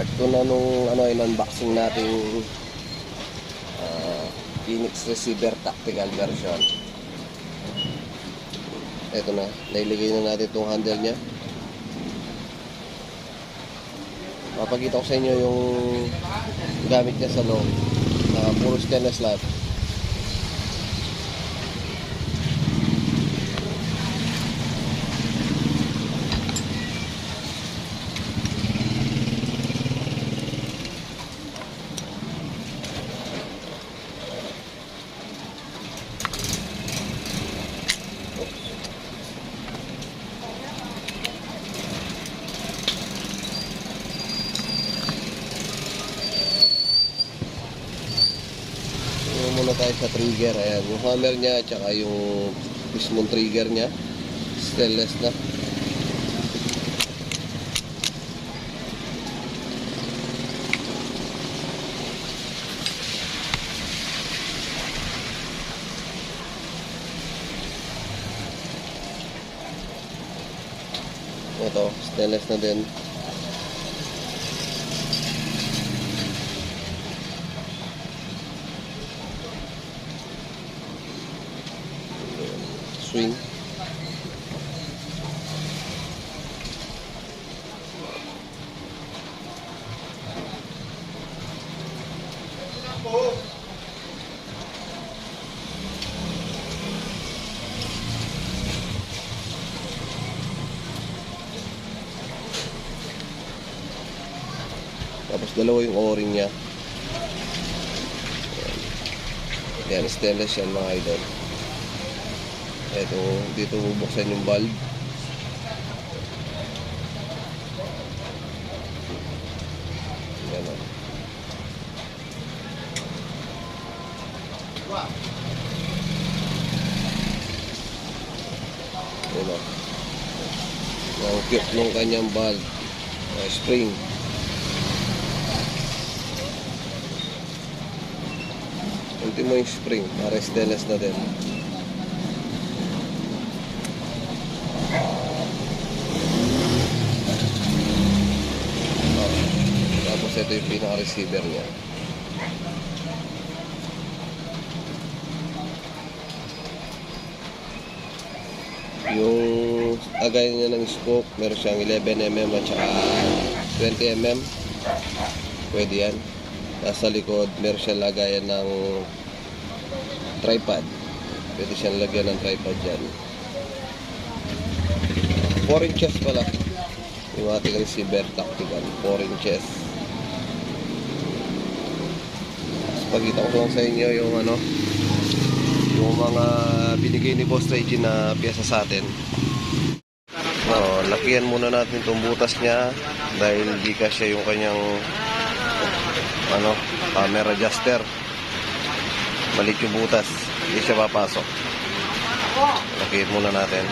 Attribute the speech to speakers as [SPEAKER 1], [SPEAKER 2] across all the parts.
[SPEAKER 1] part 2 na nung in-unboxing nating Phoenix receiver tactical version. Ito na, nailagay na natin itong handle nya. Papakita ko sa inyo yung gamit niya sa loob. Puro stainless lahat. Muna tayo sa trigger. Ayan, yung hammer nya at saka yung mismong trigger nya stainless na. Ito, stainless na din. Swing. Tapos dalawa yung o-ring nya. Yan, stainless yan mga idol. Ito, dito bubuksan yung valve. Yan o. Yan o. Ang cute nung kanyang valve. Spring. Ultimo yung spring. Para stainless na din. Tapos ito yung pinaka-receiver niya. Yung agay niya ng scope, meron siyang 11mm at saka 20mm. Pwede yan. Nasa likod, meron siyang lagayan ng tripod. Pwede siyang lagyan ng tripod dyan. 4 inches pala yung ating receiver tactical. 4 inches. Pagkita ko lang sa inyo yung yung mga binigay ni Boss Reggie na piyesa sa atin. Lakihan muna natin itong butas niya dahil hindi kasya yung kanyang camera adjuster. Maliit yung butas, hindi siya papasok. Lakihan muna natin.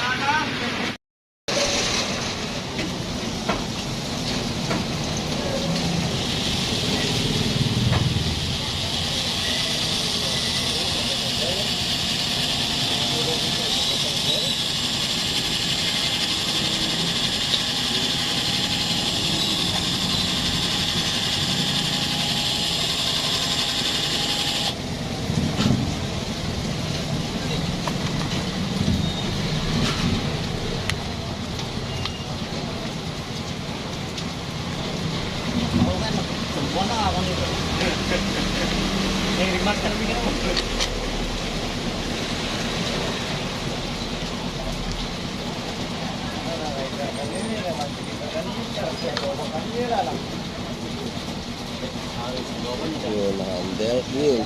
[SPEAKER 1] Yun, handle pin.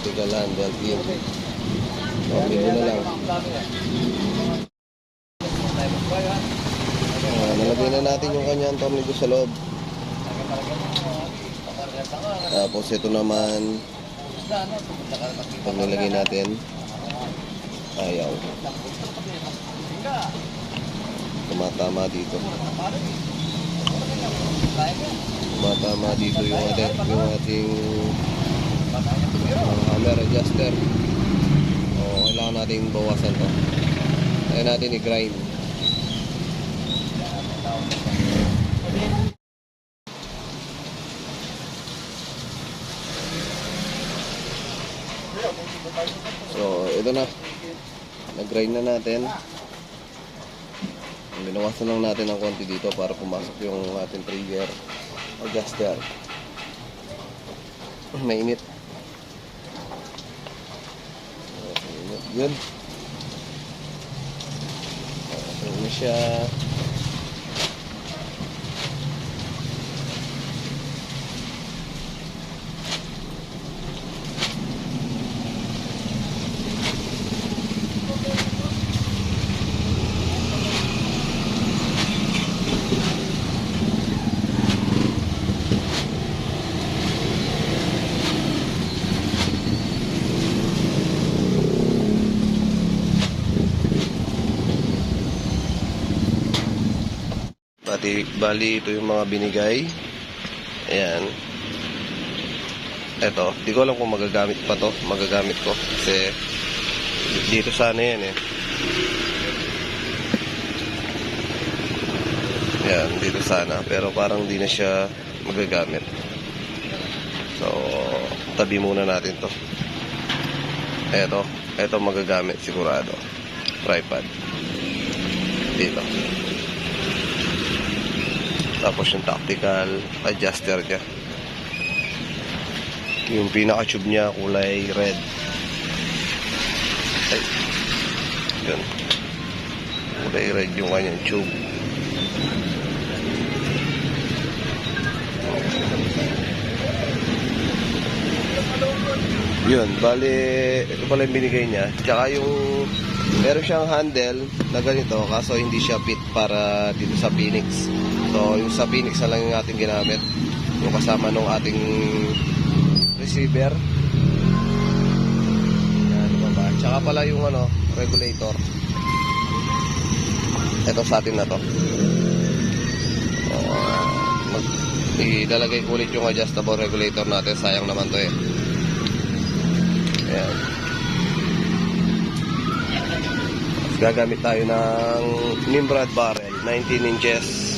[SPEAKER 1] Tiga handle pin. Pamili na lang. Nalagay na natin yung kanyang tornilyo sa loob. Tapos ito naman, pag nilagay natin, ayaw. Tumatama dito. Tumatama dito yung ating hammer adjuster. Kailangan natin bawasan to. Kaya natin i-grind. ito na. Nag-grind na natin. Binawasan lang natin ng konti dito para pumasok yung ating trigger adjuster. Mainit. Mainit yun. Okay na siya. Bali, ito yung mga binigay. Ayan. Ito, di ko alam kung magagamit pa to. Magagamit ko. Kasi, dito sana yan eh. Ayan, dito sana. Pero parang di na siya magagamit. So, tabi muna natin to. Ito magagamit sigurado. Tripod. Dito. Tapos yung tactical adjuster niya. Yung pinaka-tube niya kulay red. Ay. Yun. Kulay red yung kanyang tube. Yun, bali ito pala yung binigay niya. Tsaka yung meron siyang handle na ganito kaso hindi siya fit para dito sa Phoenix. So yung sa Phoenix na lang yung ating ginamit. Yung kasama nung ating receiver. Yan, ba? Tsaka pala yung regulator. Ito sa atin na to. Ilalagay ko ulit yung adjustable regulator natin. Sayang naman to eh. Ayan. Gagamit tayo ng Nimrod barrel 19 inches.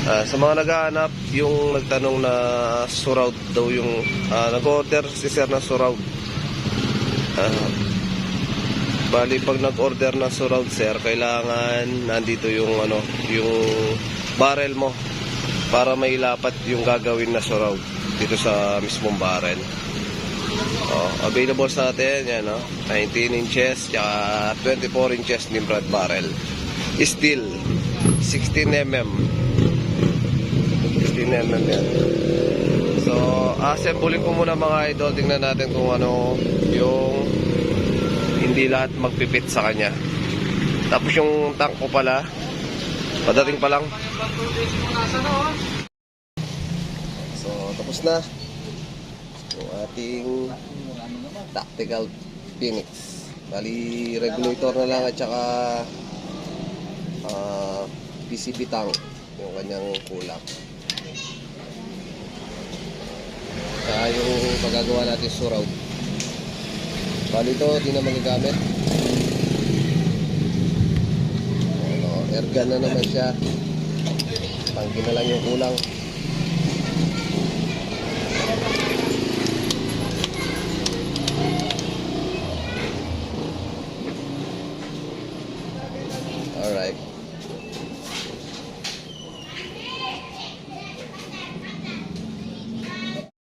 [SPEAKER 1] Sa mga naghahanap, yung nagtanong na surround daw yung nag-order si sir na surround. Bali pag nag-order na surround sir, kailangan nandito yung yung barrel mo para mailapat yung gagawin na surround dito sa mismong barrel. Available sa atin yan 19 inches tsaka 24 inches Nimrod barrel. Steel 16mm. 16mm yan. So assemblein ko muna mga idol. Tingnan natin kung ano yung hindi lahat magpipit sa kanya. Tapos yung tank ko pala padating pa lang. So tapos na yung ating tactical Phoenix. Bali regulator na lang at saka PCB tank yung kanyang kulang. Saka yung pagagawa natin surround. Bali ito di na magagamit. Airgun na naman siya. Tangki na lang yung kulang. Alright.